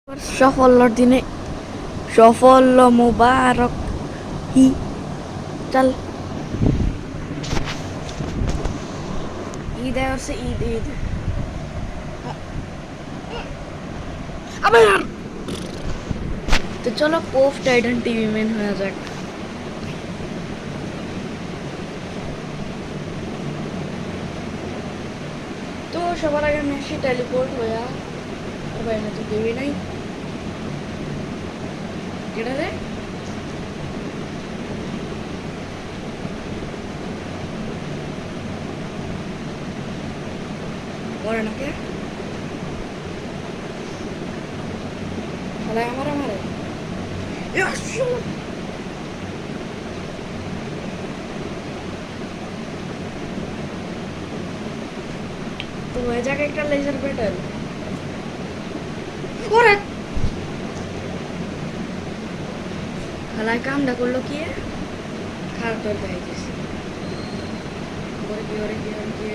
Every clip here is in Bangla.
সাফল্যর দিনে সাফল্য মুবারক। হি চল, ঈদ আসছে, ঈদ ঈদ। আবে यार! তো চলো কোফ টাইটান টিভি ম্যান হয়ে যাক। তো সবার আগে আমি আসি টেলিপোর্ট হইয়া। ভাই না তো কেউই নাই, কেটা রে? মরে না কে? শালা আমারে মারে। তো হয়ে যাক একটা লেজার ব্যাটল। ওরে শালা কামটা করলো কি? খারাপ তোর দেখাইতেছি। ওরে কি ওরে কি ওরে কি?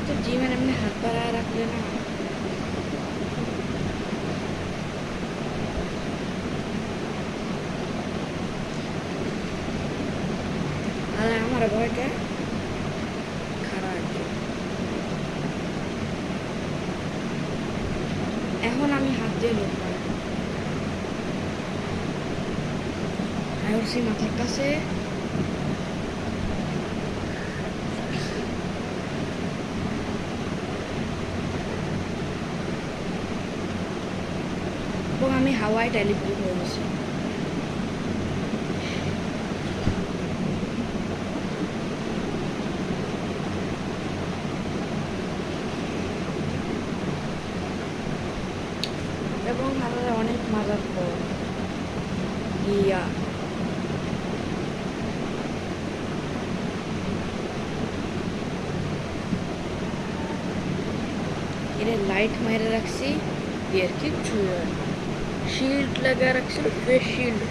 তো জিমের এমনি হাত পাড়া রাখলে না। আর আমার ভয়টা খারাপ। এখন আমি হাত দিয়ে লুকলাম আইওসি মাথার কাছে। এবং আমি হাওয়ায় টেলিপোর্ট হয়ে গেছি। এবং আমাদের অনেক মজার পর ইয়া এর লাইট মেরে রাখছি, এর কিচ্ছু শিল্ড লাগা রাখছিল, ফেস শিল্ড।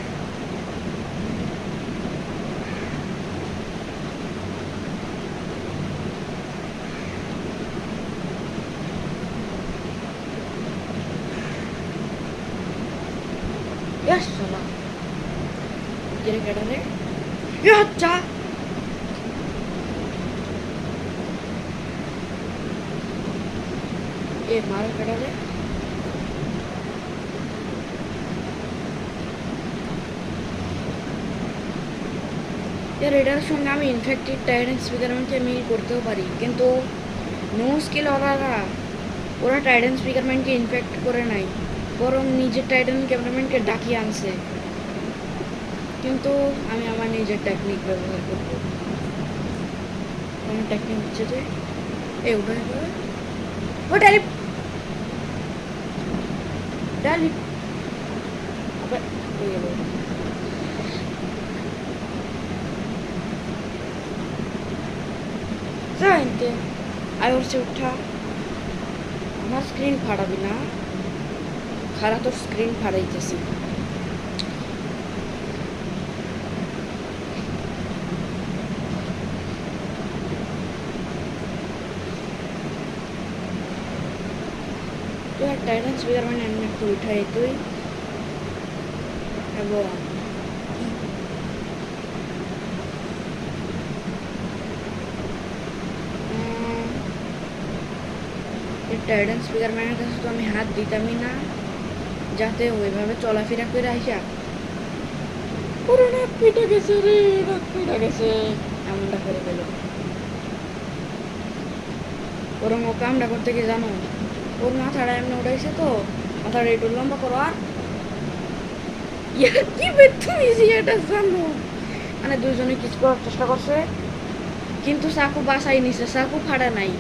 ইয়াস সালা এর কেডারে ইয়া চা এ মার কেডারে। এর এটার সঙ্গে আমি ইনফেক্টেড টাইডেন স্পিকারম্যানকে মিল করতেও পারি, কিন্তু নো স্কিল ওরা টাইডেন স্পিকারম্যানকে ইনফেক্ট করে নাই, বরং নিজের টাইডেন ক্যামেরাম্যানকে ডাকিয়ে আনছে। কিন্তু আমি আমার নিজের টেকনিক ব্যবহার করব। আমার টেকনিক হচ্ছে যে এ উঠে ও ডালি ডালি আবার হয়ে গেল। জানতে আয় উঠছে উঠা। আমার স্ক্রিন ফাড়াবি না, খারাপ তোর স্ক্রিন ফাড়াইতেছি। তুই আর টাইটান স্পিকারম্যান এমনি একটু উঠাই তুই এবং টাইটান স্পিকারম্যানের কাছে তো আমি হাত দিতামই না, যাতে ওইভাবে চলাফেরা করে আইসা পুরো নাক পিটে গেছে রে, নাক পিটে গেছে এমনটা করে গেল। বরং ও কামটা করতে কি জানো, ওর মাথাটা এমনি উঠাইছে তো, মাথাটা একটু লম্বা করো আর কি তুমি এটা জানো। মানে দুইজনে কিছু করার চেষ্টা করছে, কিন্তু চাকু বাসাই নিছে, চাকু ফাড়া নাই।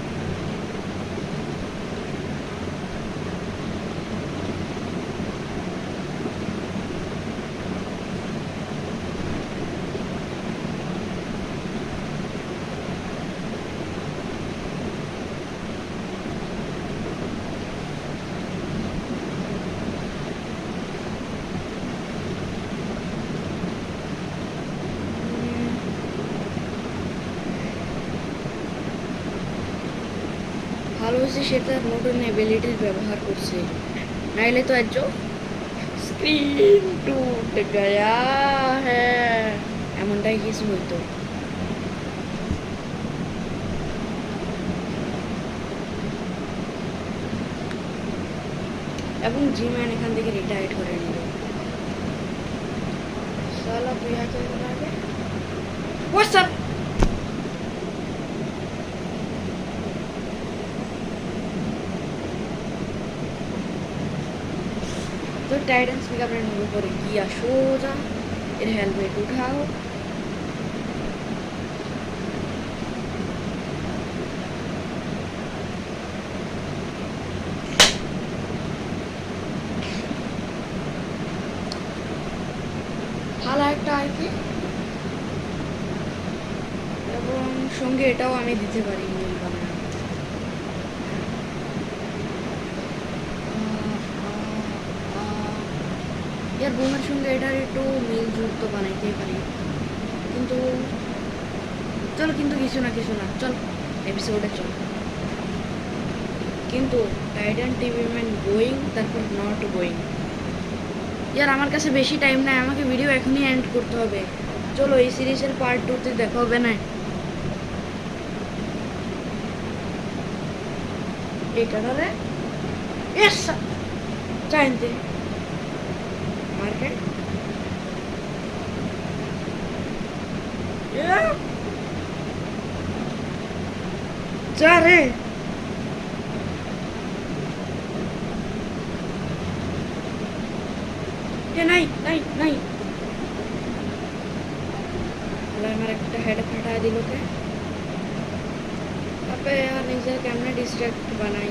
ভালো হয়েছে সে তার নতুন এবিলিটির ব্যবহার করছে, নাইলে তো আজ স্ক্রিন টুট গয়া হ্যাঁ, এমনটাই কিছু হইতো। এবং জিম্যান এখান থেকে রিটায়ার্ড করে নিল। সালা তুই আগে আগে হোয়াটসঅ্যাপ तो टाइटन स्पीकर अपने मुंह पर किया सोजा, फिर हेलमेट उठाओ। ভালো একটা আর কি, এবং সঙ্গে এটাও আমি দিতে পারি মূল বানানো। ইয়ার বোমের সঙ্গে এটার একটু মিলজুল তো বানাইতেই পারি, কিন্তু চলো, কিন্তু কিছু না চল এপিসোডে চল। কিন্তু টাইটান টিভি ম্যান গোয়িং, তারপর নট গোয়িং। ইয়ার আমার কাছে বেশি টাইম নাই, আমাকে ভিডিও এখনই এন্ড করতে হবে। চলো এই সিরিজের পার্ট 2-তে দেখা হবে না। এটা ধরে এস চাইতে মার্কেট যা রে, নাই নাই নাই, আমার একটা হেড ফাটা দিল কে। তবে নিজের কেমনে ডিস্ট্রাক্ট বানাই,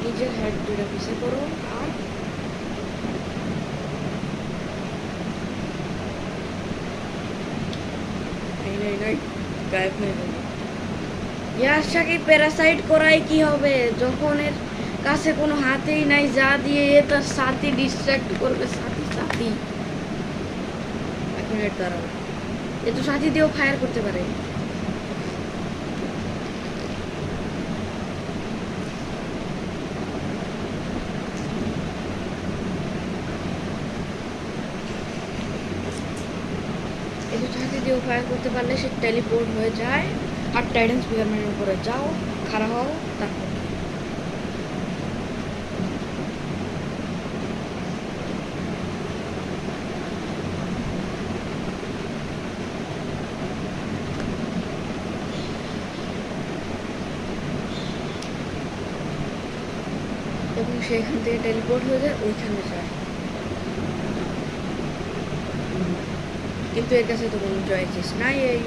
নিজের হেড দুটা পিছে করো আর গায়েব হয়ে গেল। ইয়ার সাথে প্যারাসাইট করাই কি হবে, যখন এর কাছে কোনো হাতেই নাই, যা দিয়ে এ তার সাথী ডিস্ট্রাক্ট করবে। সাথী এক মিনিট দাঁড়াও, এ তো সাথী দিয়েও ফায়ার করতে পারে। একটু সাথে দিয়েও ফায়ার করতে পারলে সে টেলিপোর্ট হয়ে যায়। আর টাইটান স্পিকারম্যানের উপরে যাও, খাড়া হও, তারপর এবং সেখান থেকে টেলিপোর্ট হয়ে যায়, ওইখানে যায়। কিন্তু এর কাছে তো কোনো চয়েসিস নাই। এই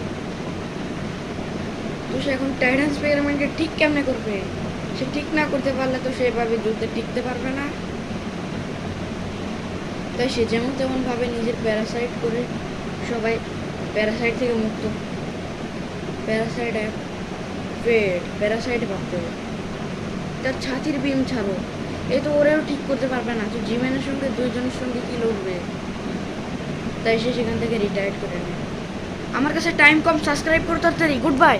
তো সে এখন টাইটান স্পিকারম্যানকে ঠিক কেমনে করবে? সে ঠিক না করতে পারলে তো সেভাবে যুদ্ধে টিকতে পারবে না। তাই সে যেমন তেমন ভাবে নিজের প্যারাসাইট করে সবাই প্যারাসাইট থেকে মুক্ত। প্যারাসাইট ভাবতে হবে। তার ছাতির বিম ছাড়ো, এ তো ওরেও ঠিক করতে পারবে না। তো জিম্যানের সঙ্গে দুইজনের সঙ্গে কি লড়বে? তাই সে সেখান থেকে রিটায়ার্ড করে নেয়। আমার কাছে টাইম কম, সাবস্ক্রাইব করো তাড়াতাড়ি। Good bye.